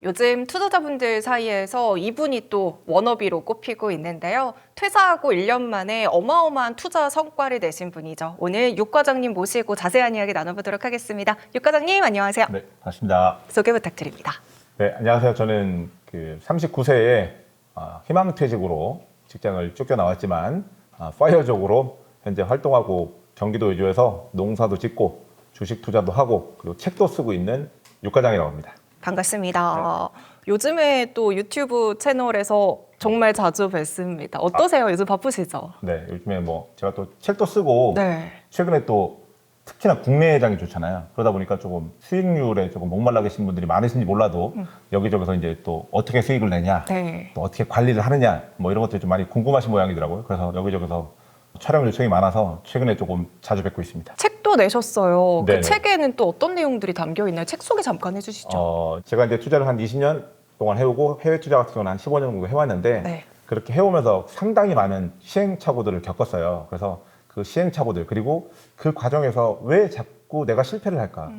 요즘 투자자분들 사이에서 이분이 또 워너비로 꼽히고 있는데요. 퇴사하고 1년 만에 어마어마한 투자 성과를 내신 분이죠. 오늘 육 과장님 모시고 자세한 이야기 나눠보도록 하겠습니다. 육 과장님 안녕하세요. 네, 반갑습니다. 소개 부탁드립니다. 네, 안녕하세요. 저는 39세에 희망퇴직으로 직장을 쫓겨나왔지만 파이어족으로 현재 활동하고 경기도 여주에서 농사도 짓고 주식 투자도 하고 그리고 책도 쓰고 있는 육 과장이라고 합니다. 반갑습니다. 요즘에 또 유튜브 채널에서 정말 자주 뵙습니다. 어떠세요? 요즘 바쁘시죠? 네, 요즘에 제가 또 책도 쓰고 네. 최근에 또 특히나 국내 회장이 좋잖아요. 그러다 보니까 조금 수익률에 조금 목말라 계신 분들이 많으신지 몰라도 여기저기서 이제 또 어떻게 수익을 내냐, 네. 또 어떻게 관리를 하느냐, 이런 것들이 좀 많이 궁금하신 모양이더라고요. 그래서 여기저기서 촬영 요청이 많아서 최근에 조금 자주 뵙고 있습니다. 책도 내셨어요. 그 네네. 책에는 또 어떤 내용들이 담겨 있나요? 책 소개 잠깐 해주시죠. 제가 이제 투자를 한 20년 동안 해오고 해외 투자 같은 경우는 한 15년 정도 해왔는데 네. 그렇게 해오면서 상당히 많은 시행착오들을 겪었어요. 그래서 그 시행착오들 그리고 그 과정에서 왜 자꾸 내가 실패를 할까?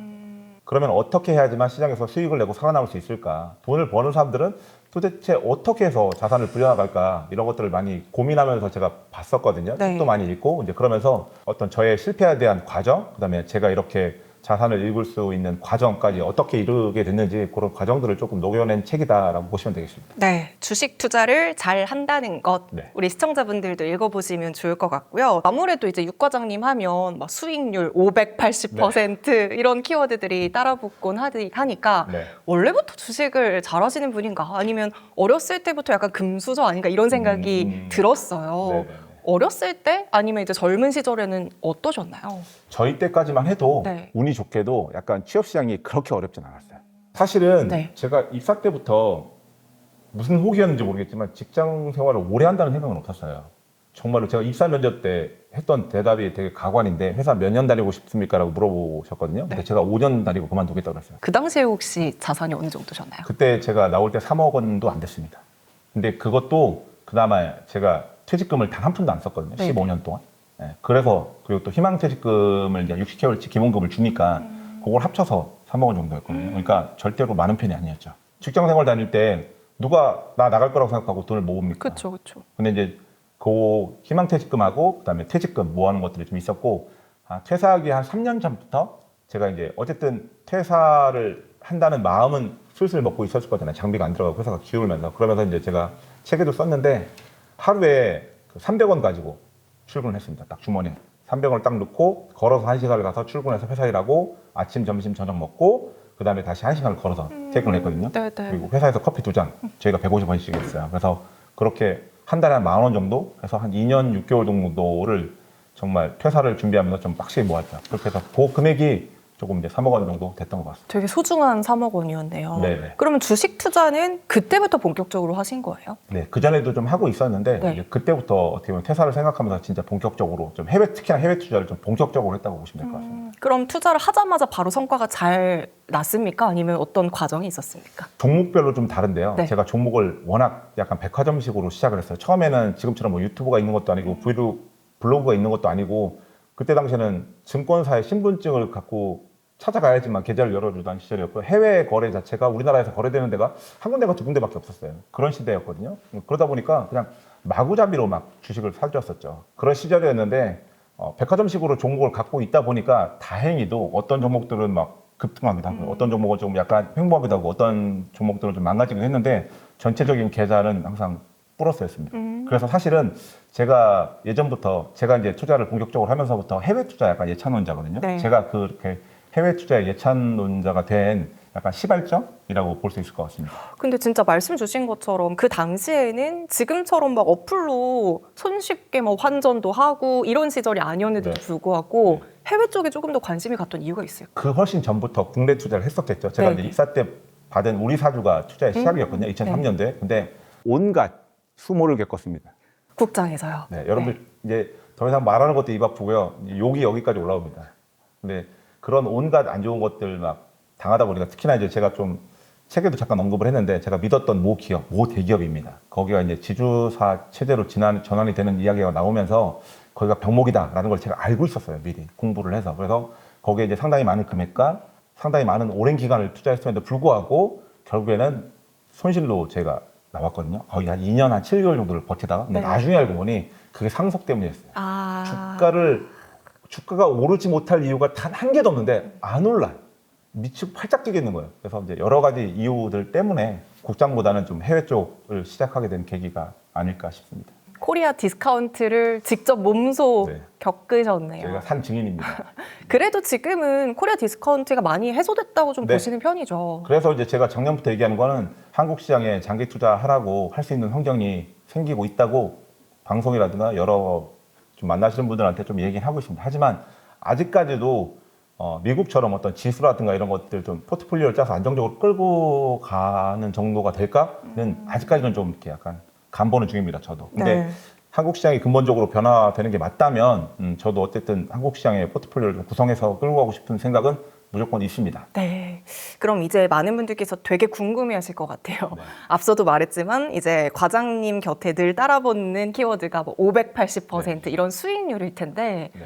그러면 어떻게 해야지만 시장에서 수익을 내고 살아남을 수 있을까? 돈을 버는 사람들은 도대체 어떻게 해서 자산을 불려나갈까? 이런 것들을 많이 고민하면서 제가 봤었거든요. 네. 책도 많이 읽고 이제 그러면서 어떤 저의 실패에 대한 과정, 그다음에 제가 이렇게 자산을 읽을 수 있는 과정까지 어떻게 이루게 됐는지 그런 과정들을 조금 녹여낸 책이다라고 보시면 되겠습니다. 네, 주식 투자를 잘 한다는 것 네. 우리 시청자분들도 읽어보시면 좋을 것 같고요. 아무래도 이제 육 과장님 하면 막 수익률 580% 이런 키워드들이 따라붙곤 하니까 네. 원래부터 주식을 잘하시는 분인가 아니면 어렸을 때부터 약간 금수저 아닌가 이런 생각이 들었어요. 네네네. 어렸을 때 아니면 이제 젊은 시절에는 어떠셨나요? 저희 때까지만 해도 네. 운이 좋게도 약간 취업 시장이 그렇게 어렵진 않았어요. 사실은 네. 제가 입사 때부터 무슨 호기였는지 모르겠지만 직장 생활을 오래 한다는 생각은 없었어요. 정말로 제가 입사 면접 때 했던 대답이 되게 가관인데 회사 몇 년 다니고 싶습니까? 라고 물어보셨거든요. 근데 제가 5년 다니고 그만두겠다고 그랬어요. 그 당시에 혹시 자산이 어느 정도셨나요? 그때 제가 나올 때 3억 원도 안 됐습니다. 근데 그것도 그나마 제가 퇴직금을 단 한 푼도 안 썼거든요. 네. 15년 동안. 네, 그래서 그리고 또 희망퇴직금을 이제 60개월치 기본급을 주니까 그걸 합쳐서 3억 원 정도였거든요. 그러니까 절대로 많은 편이 아니었죠. 직장 생활 다닐 때 누가 나 나갈 거라고 생각하고 돈을 모읍니까? 그렇죠, 그렇죠. 근데 이제 그 희망퇴직금하고 그다음에 퇴직금 모아놓은 것들이 좀 있었고 퇴사하기 한 3년 전부터 제가 이제 어쨌든 퇴사를 한다는 마음은 슬슬 먹고 있었을 거잖아요. 장비가 안 들어가고 회사가 기울면서 그러면서 이제 제가 책에도 썼는데 하루에 300원 가지고 출근을 했습니다. 딱 주머니에 300원을 딱 넣고 걸어서 1시간을 가서 출근해서 회사 일하고 아침, 점심, 저녁 먹고 그 다음에 다시 1시간을 걸어서 퇴근을 했거든요. 네네. 그리고 회사에서 커피 2잔 저희가 150원씩 했어요. 그래서 그렇게 한 달에 한 10,000원 정도 해서 한 2년 6개월 정도를 정말 퇴사를 준비하면서 좀 빡시게 모았죠. 그렇게 해서 그 금액이 조금 이제 3억 원 정도 됐던 것 같습니다. 되게 소중한 3억 원이었네요. 네네. 그러면 주식 투자는 그때부터 본격적으로 하신 거예요? 네, 그전에도 좀 하고 있었는데 네. 이제 그때부터 어떻게 보면 퇴사를 생각하면서 진짜 본격적으로 좀 특히나 해외 투자를 좀 본격적으로 했다고 보시면 될 것 같습니다. 그럼 투자를 하자마자 바로 성과가 잘 났습니까? 아니면 어떤 과정이 있었습니까? 종목별로 좀 다른데요. 네. 제가 종목을 워낙 약간 백화점식으로 시작을 했어요. 처음에는 지금처럼 유튜브가 있는 것도 아니고 블로그가 있는 것도 아니고 그때 당시에는 증권사의 신분증을 갖고 찾아가야지만 계좌를 열어주던 시절이었고 해외 거래 자체가 우리나라에서 거래되는 데가 한 군데가 두 군데밖에 없었어요. 그런 시대였거든요. 그러다 보니까 그냥 마구잡이로 막 주식을 사들였었죠. 그런 시절이었는데 백화점식으로 종목을 갖고 있다 보니까 다행히도 어떤 종목들은 막 급등하기도 하고 어떤 종목은 좀 약간 횡보하기도 하고 어떤 종목들은 좀 망가지기도 했는데 전체적인 계좌는 항상 플러스였습니다. 그래서 사실은 제가 예전부터 제가 이제 투자를 본격적으로 하면서부터 해외 투자 약간 예찬론자거든요. 네. 제가 그렇게 해외 투자의 예찬론자가 된 약간 시발점이라고 볼 수 있을 것 같습니다. 근데 진짜 말씀 주신 것처럼 그 당시에는 지금처럼 막 어플로 손쉽게 뭐 환전도 하고 이런 시절이 아니었는데도 네. 불구하고 해외 쪽에 조금 더 관심이 갔던 이유가 있을까요? 그 훨씬 전부터 국내 투자를 했었겠죠. 제가 네. 이제 입사 때 받은 우리 사주가 투자의 시작이었거든요. 2003년도에. 근데 온갖 수모를 겪었습니다. 국장에서요. 네, 여러분들 이제 더 이상 말하는 것도 입 아프고요. 욕이 여기까지 올라옵니다. 근데 그런 온갖 안 좋은 것들 막 당하다 보니까 특히나 이제 제가 좀 책에도 잠깐 언급을 했는데 제가 믿었던 모 기업, 모 대기업입니다. 거기가 이제 지주사 체제로 전환이 되는 이야기가 나오면서 거기가 병목이다라는 걸 제가 알고 있었어요. 미리 공부를 해서. 그래서 거기에 이제 상당히 많은 금액과 상당히 많은 오랜 기간을 투자했음에도 불구하고 결국에는 손실로 제가 나왔거든요. 거의 한 2년 한 7개월 정도를 버티다가 근데 네. 나중에 알고 보니 그게 상속 때문이었어요. 아. 주가가 오르지 못할 이유가 단 한 개도 없는데 안 올라요. 미치고 팔짝 뛰겠는 거예요. 그래서 이제 여러 가지 이유들 때문에 국장보다는 좀 해외 쪽을 시작하게 된 계기가 아닐까 싶습니다. 코리아 디스카운트를 직접 몸소 네. 겪으셨네요. 제가 산 증인입니다. 그래도 지금은 코리아 디스카운트가 많이 해소됐다고 좀 네. 보시는 편이죠. 그래서 이제 제가 작년부터 얘기하는 거는 한국 시장에 장기 투자하라고 할 수 있는 환경이 생기고 있다고 방송이라든가 여러 좀 만나시는 분들한테 좀 얘기를 하고 있습니다. 하지만 아직까지도 미국처럼 어떤 지수라든가 이런 것들 좀 포트폴리오를 짜서 안정적으로 끌고 가는 정도가 될까는 아직까지는 좀 이렇게 약간 간보는 중입니다. 저도. 근데 네. 한국 시장이 근본적으로 변화되는 게 맞다면 저도 어쨌든 한국 시장의 포트폴리오를 좀 구성해서 끌고 가고 싶은 생각은 무조건 있습니다. 네. 그럼 이제 많은 분들께서 되게 궁금해하실 것 같아요. 네. 앞서도 말했지만 이제 과장님 곁에 늘 따라붙는 키워드가 뭐 580% 이런 수익률일 텐데 네.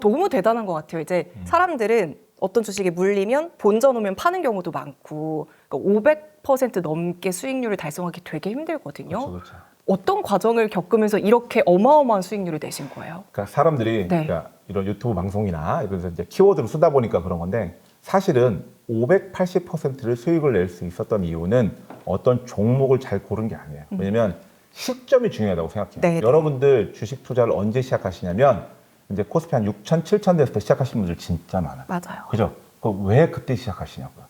너무 대단한 것 같아요. 이제 사람들은 어떤 주식에 물리면 본전 오면 파는 경우도 많고 그러니까 500% 넘게 수익률을 달성하기 되게 힘들거든요. 그렇죠, 그렇죠. 어떤 과정을 겪으면서 이렇게 어마어마한 수익률을 내신 거예요? 그러니까 사람들이 네. 그러니까 이런 유튜브 방송이나 이런서 이제 키워드를 쓰다 보니까 그런 건데 사실은 580%를 수익을 낼 수 있었던 이유는 어떤 종목을 잘 고른 게 아니에요. 왜냐면 시점이 중요하다고 생각해요. 네, 네. 여러분들 주식 투자를 언제 시작하시냐면 이제 코스피 한 6천, 7천 됐을 때 시작하신 분들 진짜 많아요. 맞아요. 그죠? 왜 그때 시작하시냐고요.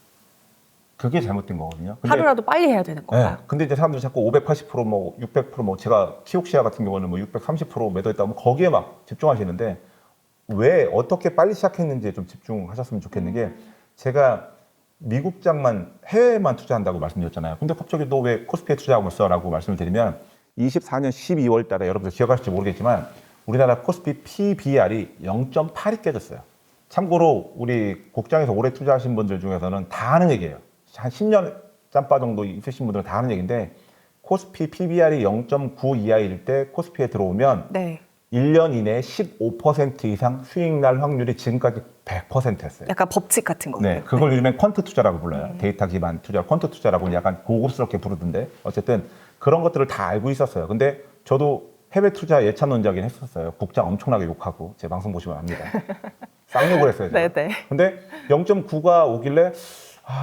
그게 잘못된 거거든요. 근데 하루라도 빨리 해야 되는 건가요? 네. 근데 이제 사람들이 자꾸 580% 뭐 600% 뭐 제가 키옥시아 같은 경우는 뭐 630% 매도했다고 뭐 거기에 막 집중하시는데 왜 어떻게 빨리 시작했는지에 좀 집중하셨으면 좋겠는 게 제가 미국장만 해외만 투자한다고 말씀드렸잖아요. 근데 갑자기 너 왜 코스피에 투자하고 있어라고 말씀을 드리면 24년 12월 달에 여러분들 기억하실지 모르겠지만 우리나라 코스피 PBR이 0.8이 깨졌어요. 참고로 우리 국장에서 오래 투자하신 분들 중에서는 다 아는 얘기예요. 한 10년 짬바 정도 있으신 분들은 다 아는 얘기인데 코스피 PBR이 0.9 이하일 때 코스피에 들어오면 네. 1년 이내에 15% 이상 수익 날 확률이 지금까지 100%였어요. 약간 법칙 같은 거예요. 네, 그걸 요즘엔 퀀트 투자라고 불러요. 데이터 기반 투자, 퀀트 투자라고 약간 고급스럽게 부르던데 어쨌든 그런 것들을 다 알고 있었어요. 근데 저도 해외 투자 예찬 논자긴 했었어요. 국장 엄청나게 욕하고 제 방송 보시면 압니다. 쌍욕을 했어요. 제가. 네네. 근데 0.9가 오길래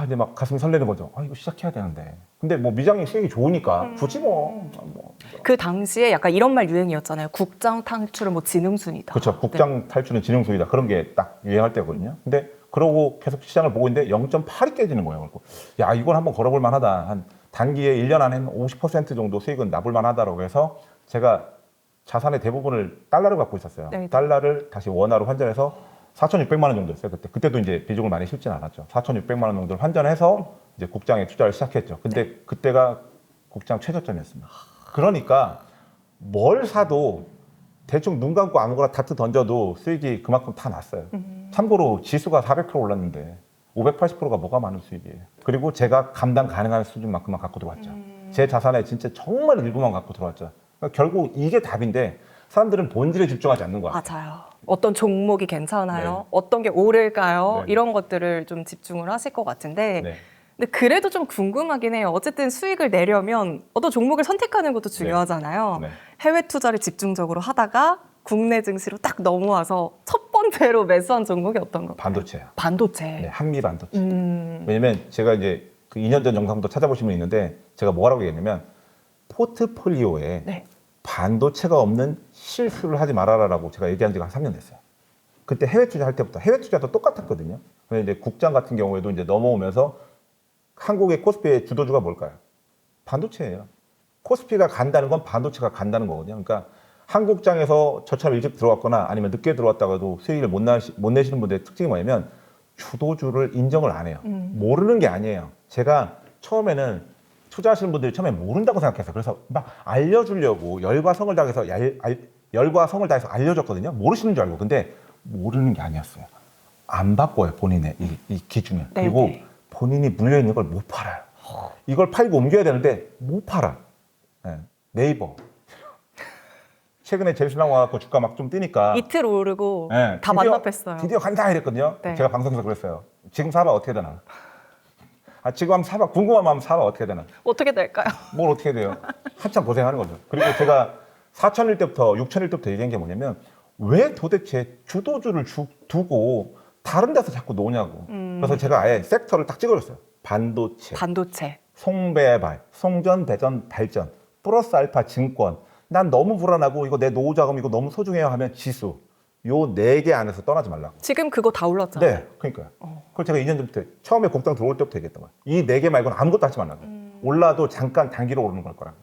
이제 막 가슴이 설레는 거죠. 이거 시작해야 되는데. 근데 뭐 미장이 수익이 좋으니까 굳이 뭐. 그 당시에 약간 이런 말 유행이었잖아요. 국장 탈출은 뭐 지능순이다. 그렇죠. 국장 탈출은 지능수이다. 그런 게 딱 유행할 때거든요. 근데 그러고 계속 시장을 보고 있는데 0.8이 깨지는 거예요. 그래서 야, 이건 한번 걸어볼 만하다. 한 단기에 1년 안에 50% 정도 수익은 나볼 만하다라고 해서 제가 자산의 대부분을 달러를 갖고 있었어요. 네. 달러를 다시 원화로 환전해서 4,600만 원 정도였어요. 그때도 이제 비중을 많이 실진 않았죠. 4,600만 원 정도를 환전해서 이제 국장에 투자를 시작했죠. 근데 그때가 국장 최저점이었습니다. 그러니까 뭘 사도 대충 눈 감고 아무거나 다트 던져도 수익이 그만큼 다 났어요. 참고로 지수가 400% 올랐는데 580%가 뭐가 많은 수익이에요. 그리고 제가 감당 가능한 수준만큼만 갖고 들어왔죠. 제 자산에 진짜 정말 일부만 갖고 들어왔죠. 그러니까 결국 이게 답인데 사람들은 본질에 집중하지 않는 거야. 맞아요. 어떤 종목이 괜찮아요? 네. 어떤 게 오를까요? 네. 이런 것들을 좀 집중을 하실 것 같은데 네. 근데 그래도 좀 궁금하긴 해요. 어쨌든 수익을 내려면 어떤 종목을 선택하는 것도 중요하잖아요. 네. 해외 투자를 집중적으로 하다가 국내 증시로 딱 넘어와서 첫 번째로 매수한 종목이 어떤 건가요? 반도체예요. 반도체. 네, 한미 반도체. 음. 왜냐면 제가 이제 그 2년 전 영상도 찾아보시면 있는데 제가 뭐라고 얘기했냐면 포트폴리오에 네. 반도체가 없는 실수를 하지 말아라라고 제가 얘기한 지가 한 3년 됐어요. 그때 해외 투자할 때부터 해외 투자도 똑같았거든요. 근데 이제 국장 같은 경우에도 이제 넘어오면서 한국의 코스피의 주도주가 뭘까요? 반도체예요. 코스피가 간다는 건 반도체가 간다는 거거든요. 그러니까 한국장에서 저처럼 일찍 들어왔거나 아니면 늦게 들어왔다가도 수익을 못 내시는 분들의 특징이 뭐냐면 주도주를 인정을 안 해요. 모르는 게 아니에요. 제가 처음에는 투자하시는 분들이 처음에 모른다고 생각했어요. 그래서 막 알려주려고 열과 성을 다해서 알려줬거든요. 모르시는 줄 알고. 근데 모르는 게 아니었어요. 안 바꿔요, 본인의 이 기준을. 네, 그리고 네. 본인이 물려있는 걸 못 팔아요. 이걸 팔고 옮겨야 되는데 못 팔아. 네. 네이버. 최근에 제일 신랑 와갖고 주가 막 좀 뛰니까 이틀 오르고 네, 다 만납했어요. 드디어 간다 이랬거든요. 네. 제가 방송에서 그랬어요. 지금 사봐 어떻게 되나. 아, 지금 한번 사봐. 궁금하면 한번 사봐. 어떻게 되나. 어떻게 될까요? 뭘 어떻게 돼요? 한참 고생하는 거죠. 그리고 제가 4천일 때부터 6천일 때부터 얘기한 게 뭐냐면 왜 도대체 주도주를 두고 다른 데서 자꾸 노냐고. 그래서 제가 아예 섹터를 딱 찍어줬어요. 반도체, 반도체. 송배발, 송전, 배전, 발전, 플러스 알파 증권. 난 너무 불안하고 이거 내 노후 자금 이거 너무 소중해요 하면 지수. 요 4개 안에서 떠나지 말라고. 지금 그거 다 올랐잖아요. 네, 그러니까요. 그걸 제가 2년 전부터 처음에 국장 들어올 때부터 얘기했던 거예요. 이 4개 말고는 아무것도 하지 말라고. 올라도 잠깐 단기로 오르는 걸 거라고.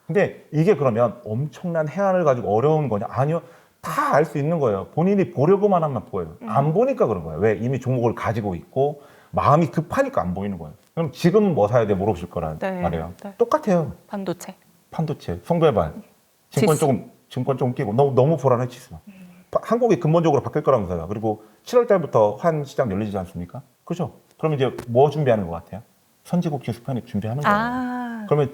근데 이게 그러면 엄청난 해안을 가지고 어려운 거냐? 아니요. 다 알 수 있는 거예요. 본인이 보려고만 하면 보여요. 안 보니까 그런 거예요. 왜? 이미 종목을 가지고 있고 마음이 급하니까 안 보이는 거예요. 그럼 지금 뭐 사야 돼? 물어보실 거란 네, 말이에요. 네. 똑같아요. 반도체. 반도체, 송배발, 증권 조금 끼고 너무 불안해 지수. 한국이 근본적으로 바뀔 거라면서요. 그리고 7월 달부터 환 시장 열리지 않습니까? 그죠? 그럼 이제 뭐 준비하는 것 같아요? 선진국 지수 편입 준비하는 거예요. 아, 그러면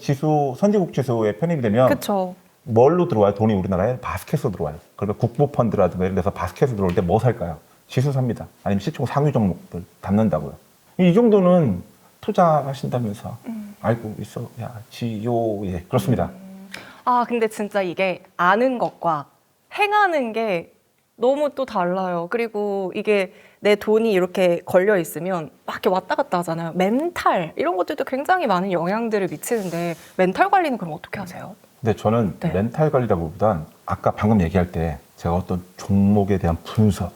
선진국 지수에 편입이 되면 그쵸. 뭘로 들어와요? 돈이 우리나라에 바스켓으로 들어와요. 그러면 국부 펀드라든가 이런 데서 바스켓으로 들어올 때 뭐 살까요? 지수 삽니다. 아니면 시총 상위 종목들 담는다고요. 이 정도는 투자하신다면서 알고 있어. 야, 예, 그렇습니다. 아, 근데 진짜 이게 아는 것과 행하는 게 너무 또 달라요. 그리고 이게 내 돈이 이렇게 걸려 있으면 막 이렇게 왔다 갔다 하잖아요. 멘탈 이런 것들도 굉장히 많은 영향들을 미치는데 멘탈 관리는 그럼 어떻게 하세요? 근데 저는 네. 멘탈 관리라기보단 아까 방금 얘기할 때 제가 어떤 종목에 대한 분석,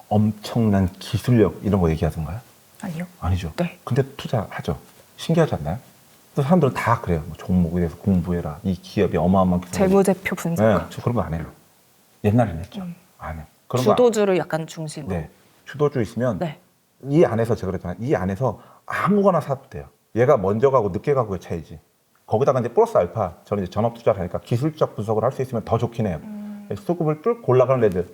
엄청난 기술력 이런 거 얘기하던가요? 아니요. 아니죠. 네. 근데 투자하죠. 신기하지 않나요? 또 사람들은 다 그래요. 뭐 종목에 대해서 공부해라. 이 기업이 어마어마한 기술이- 재무제표 분석. 네, 저 그런 거 안 해요. 옛날에는 했죠. 안 해요. 그런 거 주도주를 약간 중심으로. 네. 주도주 있으면 네. 이 안에서 제가 그랬잖아요. 이 안에서 아무거나 사도 돼요. 얘가 먼저 가고 늦게 가고의 차이지. 거기다가 이제 플러스 알파, 저는 이제 전업 투자를 하니까 기술적 분석을 할 수 있으면 더 좋긴 해요. 수급을 뚫고 올라가는 애들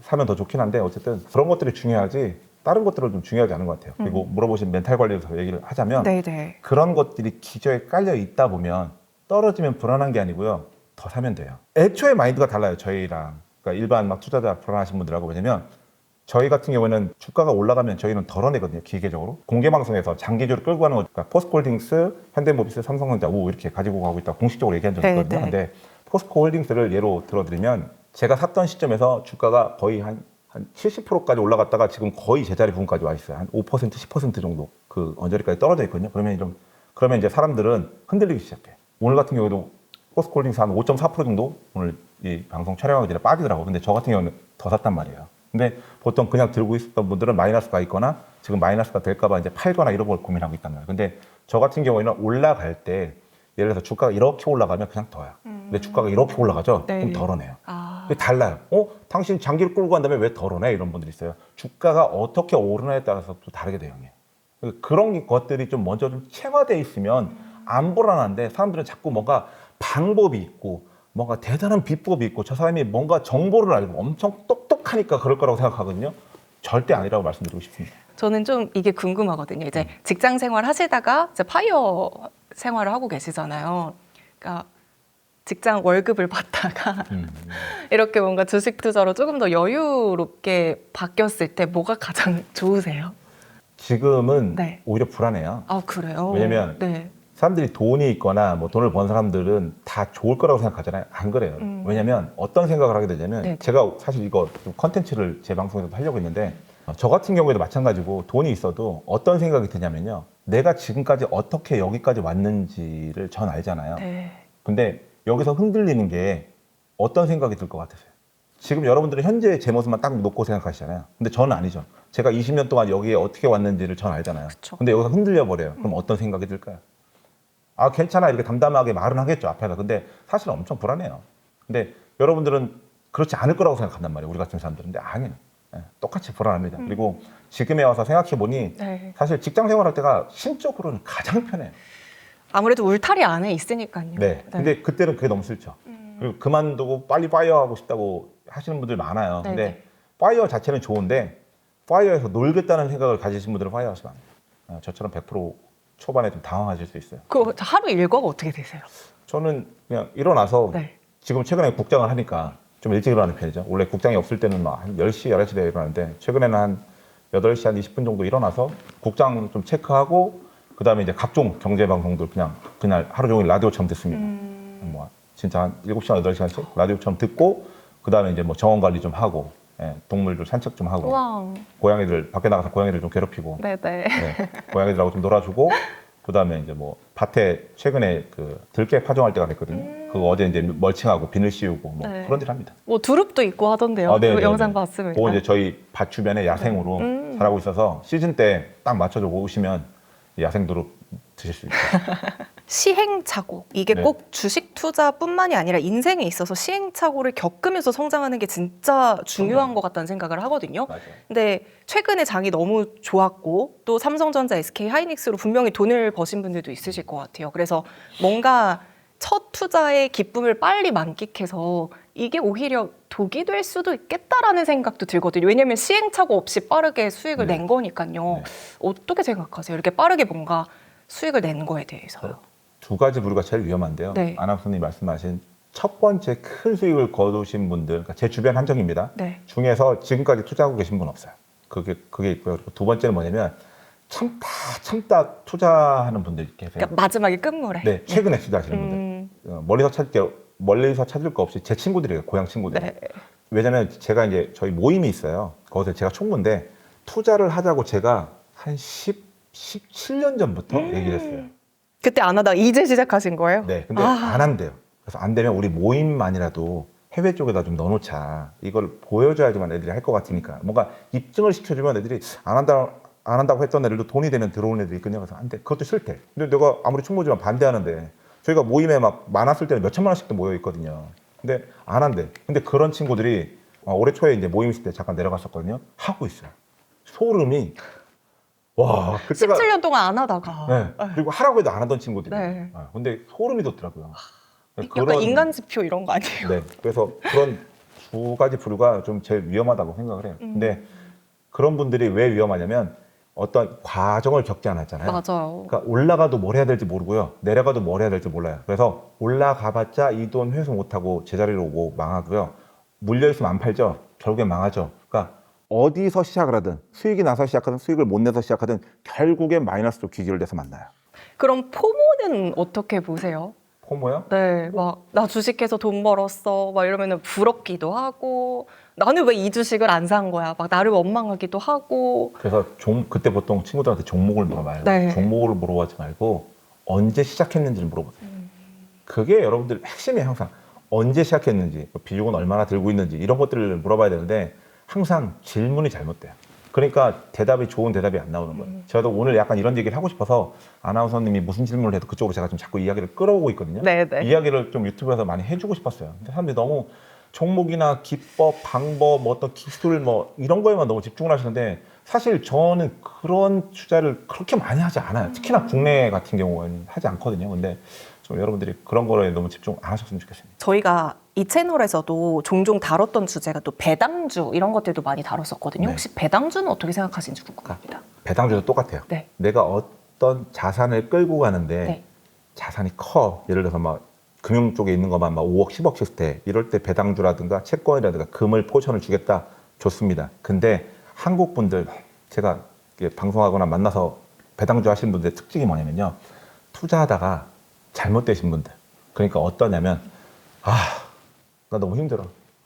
사면 더 좋긴 한데 어쨌든 그런 것들이 중요하지 다른 것들은 좀 중요하지 않은 것 같아요. 그리고 물어보신 멘탈 관리에서 얘기를 하자면 네네. 그런 것들이 기저에 깔려 있다 보면 떨어지면 불안한 게 아니고요. 더 사면 돼요. 애초에 마인드가 달라요. 저희랑. 그러니까 일반 막 투자자 불안하신 분들하고. 왜냐면 저희 같은 경우에는 주가가 올라가면 저희는 덜어내거든요. 기계적으로. 공개방송에서 장기주를 끌고 가는 거. 그러니까 포스코홀딩스, 현대모비스, 삼성전자, 우 이렇게 가지고 가고 있다. 공식적으로 얘기한 적이 있거든요. 네, 네. 근데 포스코홀딩스를 예로 들어드리면 제가 샀던 시점에서 주가가 거의 한 70%까지 올라갔다가 지금 거의 제자리 부분까지 와 있어요. 한 5%, 10% 정도 그 언저리까지 떨어져 있거든요. 그러면 이제 사람들은 흔들리기 시작해. 오늘 같은 경우에도 포스코홀딩스 한 5.4% 정도 오늘 이 방송 촬영하기 전에 빠지더라고요. 근데 저 같은 경우는 더 샀단 말이에요. 근데 보통 그냥 들고 있었던 분들은 마이너스가 있거나 지금 마이너스가 될까봐 이제 팔거나 이런 걸 고민하고 있단 말이에요. 근데 저 같은 경우에는 올라갈 때 예를 들어서 주가가 이렇게 올라가면 그냥 더요. 근데 주가가 이렇게 올라가죠? 네. 그럼 덜어내요. 아, 그게 달라요. 당신 장기를 끌고 간다며 왜 덜어내? 이런 분들이 있어요. 주가가 어떻게 오르냐에 따라서 또 다르게 돼요. 그런 것들이 좀 먼저 좀 체화돼 있으면 안 불안한데 사람들은 자꾸 뭔가 방법이 있고 뭔가 대단한 비법이 있고 저 사람이 뭔가 정보를 알고 엄청 똑똑하니까 그럴 거라고 생각하거든요. 절대 아니라고 말씀드리고 싶습니다. 저는 좀 이게 궁금하거든요. 이제 직장 생활 하시다가 이제 파이어 생활을 하고 계시잖아요. 그러니까 직장 월급을 받다가 이렇게 뭔가 주식 투자로 조금 더 여유롭게 바뀌었을 때 뭐가 가장 좋으세요? 지금은 네. 오히려 불안해요. 아, 그래요? 왜냐면 네. 사람들이 돈이 있거나 뭐 돈을 번 사람들은 다 좋을 거라고 생각하잖아요. 안 그래요. 왜냐면 어떤 생각을 하게 되냐면 네. 제가 사실 이거 컨텐츠를 제 방송에서도 하려고 했는데 저 같은 경우에도 마찬가지고 돈이 있어도 어떤 생각이 드냐면요. 내가 지금까지 어떻게 여기까지 왔는지를 전 알잖아요. 네. 근데 여기서 흔들리는 게 어떤 생각이 들 것 같으세요? 지금 여러분들은 현재 제 모습만 딱 놓고 생각하시잖아요. 근데 저는 아니죠. 제가 20년 동안 여기에 어떻게 왔는지를 전 알잖아요. 그쵸. 근데 여기서 흔들려 버려요. 그럼 어떤 생각이 들까요? 아, 괜찮아. 이렇게 담담하게 말은 하겠죠, 앞에서. 근데 사실은 엄청 불안해요. 근데 여러분들은 그렇지 않을 거라고 생각한단 말이에요. 우리 같은 사람들은. 근데 아니에요. 똑같이 불안합니다. 그리고 지금에 와서 생각해보니 네. 사실 직장 생활할 때가 심적으로는 가장 편해요. 아무래도 울타리 안에 있으니까요. 네. 근데 그때는 그게 너무 싫죠. 그리고 그만두고 빨리 파이어 하고 싶다고 하시는 분들 많아요. 네네. 근데 파이어 자체는 좋은데 파이어에서 놀겠다는 생각을 가지신 분들은 파이어 하시면 안 돼요. 저처럼 100% 초반에 좀 당황하실 수 있어요. 그 하루 일과가 어떻게 되세요? 저는 그냥 일어나서 네. 지금 최근에 국장을 하니까 좀 일찍 일어나는 편이죠. 원래 국장이 없을 때는 막 한 10시, 11시 에 일어나는데 최근에는 한 8시 한 20분 정도 일어나서 국장 좀 체크하고 그다음에 이제 각종 경제 방송들 그냥 하루 종일 라디오처럼 듣습니다. 뭐 진짜 한 7시간, 8시간씩 라디오처럼 듣고 그다음에 이제 뭐 정원 관리 좀 하고 예, 동물들 산책 좀 하고 우와. 고양이들 밖에 나가서 고양이들 좀 괴롭히고 네네. 네, 고양이들하고 좀 놀아주고 그다음에 이제 뭐 밭에 최근에 그 들깨 파종할 때가 됐거든요. 그거 어제 이제 멀칭하고 비늘 씌우고 뭐 네. 그런 일 합니다. 뭐 두릅도 있고 하던데요. 네, 그 네, 영상 네. 봤습니다. 그거 이제 저희 밭 주변에 야생으로 자라고 있어서 시즌 때 딱 맞춰서 오시면 야생 두릅 드실 수 있어요. 시행착오. 이게 네. 꼭 주식 투자뿐만이 아니라 인생에 있어서 시행착오를 겪으면서 성장하는 게 진짜 중요한 것 같다는 생각을 하거든요. 맞아요. 근데 최근에 장이 너무 좋았고 또 삼성전자, SK 하이닉스로 분명히 돈을 버신 분들도 있으실 것 같아요. 그래서 뭔가 첫 투자의 기쁨을 빨리 만끽해서 이게 오히려 독이 될 수도 있겠다라는 생각도 들거든요. 왜냐하면 시행착오 없이 빠르게 수익을 네. 낸 거니까요. 네. 어떻게 생각하세요? 이렇게 빠르게 뭔가 수익을 낸 거에 대해서요. 두 가지 부류가 제일 위험한데요. 네. 아나운서님 말씀하신 첫 번째 큰 수익을 거두신 분들, 그러니까 제 주변 한정입니다. 네. 중에서 지금까지 투자하고 계신 분 없어요. 그게 있고요. 그리고 두 번째는 뭐냐면 참다 투자하는 분들 계세요. 그러니까 마지막에 끝물에. 네, 최근에 투자하시는 분들. 멀리서 찾을 거 없이 제 친구들이에요. 고향 친구들. 네. 왜냐면 제가 이제 저희 모임이 있어요. 거기서 제가 총무인데 투자를 하자고 제가 한 17년 전부터 얘기를 했어요. 그때 안 하다가 이제 시작하신 거예요? 네, 근데 안 한대요. 그래서 안 되면 우리 모임만이라도 해외 쪽에다 좀 넣어놓자. 이걸 보여줘야지만 애들이 할 것 같으니까. 뭔가 입증을 시켜주면 애들이 안 한다고 했던 애들도 돈이 되면 들어오는 애들이 있거든요. 그래서 안 돼. 그것도 싫대. 근데 내가 아무리 총무지만 반대하는데 저희가 모임에 막 많았을 때는 몇 천만 원씩도 모여 있거든요. 근데 안 한대. 근데 그런 친구들이 올해 초에 이제 모임 있을 때 잠깐 내려갔었거든요. 하고 있어요. 소름이 와 그때가 17년 동안 안 하다가. 네. 그리고 하라고 해도 안 하던 친구들이. 네. 근데 소름이 돋더라고요. 약간 인간지표 이런 거 아니에요? 네. 그래서 그런 두 가지 부류가 좀 제일 위험하다고 생각을 해요. 근데 그런 분들이 왜 위험하냐면 어떤 과정을 겪지 않았잖아요. 맞아요. 그러니까 올라가도 뭘 해야 될지 모르고요. 내려가도 뭘 해야 될지 몰라요. 그래서 올라가봤자 이 돈 회수 못하고 제자리로 오고 망하고요. 물려있으면 안 팔죠. 결국엔 망하죠. 그러니까 어디서 시작을 하든 수익이 나서 시작하든 수익을 못 내서 시작하든 결국엔 마이너스로 귀결돼서 만나요. 그럼 포모는 어떻게 보세요? 포모요? 네, 막 나 주식해서 돈 벌었어, 막 이러면은 부럽기도 하고, 나는 왜 이 주식을 안 산 거야? 막 나를 원망하기도 하고. 그래서 그때 보통 친구들한테 종목을 물어봐요. 네. 종목을 물어보지 말고 언제 시작했는지를 물어보세요. 그게 여러분들 핵심이에요. 항상 언제 시작했는지, 비중은 얼마나 들고 있는지 이런 것들을 물어봐야 되는데 항상 질문이 잘못돼요. 그러니까 좋은 대답이 안 나오는 거예요. 저도 오늘 약간 이런 얘기를 하고 싶어서 아나운서님이 무슨 질문을 해도 그쪽으로 제가 좀 자꾸 이야기를 끌어오고 있거든요. 네네. 이야기를 좀 유튜브에서 많이 해주고 싶었어요. 근데 사람들이 너무 종목이나 기법, 방법, 뭐 어떤 기술 뭐 이런 거에만 너무 집중을 하시는데 사실 저는 그런 투자를 그렇게 많이 하지 않아요. 특히나 국내 같은 경우는 하지 않거든요. 근데 좀 여러분들이 그런 거에 너무 집중 안 하셨으면 좋겠습니다. 저희가 이 채널에서도 종종 다뤘던 주제가 또 배당주 이런 것들도 많이 다뤘었거든요. 네. 혹시 배당주는 어떻게 생각하시는지 궁금합니다. 배당주도 똑같아요. 네. 내가 어떤 자산을 끌고 가는데 네. 자산이 커. 예를 들어서 막 금융 쪽에 있는 것만 막 5억, 10억씩 돼. 이럴 때 배당주라든가 채권이라든가 금을 포션을 주겠다. 좋습니다. 근데 한국 분들 제가 방송하거나 만나서 배당주 하시는 분들의 특징이 뭐냐면요. 투자하다가 잘못되신 분들. 그러니까 어떠냐면 나 너무 힘들어.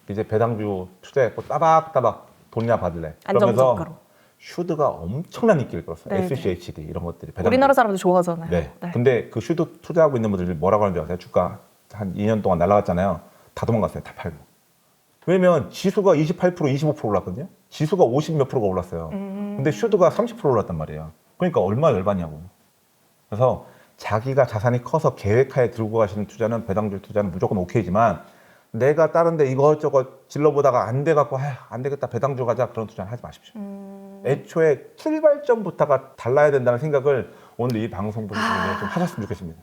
이제 배당주 투자했고 따박따박 돈이나 받을래. 안정적으로. 그러면서 슈드가 엄청난 인기를 끌었어요. 네네. SCHD 이런 것들이. 배당주. 우리나라 사람들 좋아하잖아요. 네. 근데 그 슈드 투자하고 있는 분들이 뭐라고 하는지 아세요? 주가 한 2년 동안 날아갔잖아요. 다 도망갔어요. 다 팔고. 왜냐면 지수가 28%, 25% 올랐거든요. 지수가 50 몇 프로가 올랐어요. 근데 슈드가 30% 올랐단 말이에요. 그러니까 얼마나 열받냐고. 그래서 자기가 자산이 커서 계획하에 들고 가시는 투자는 배당주 투자는 무조건 오케이지만 내가 다른 데 이것저것 질러보다가 안 돼갖고 안 되겠다 배당주 가자 그런 투자는 하지 마십시오. 애초에 출발점부터가 달라야 된다는 생각을 오늘 이 방송 보시고 좀 하셨으면 좋겠습니다.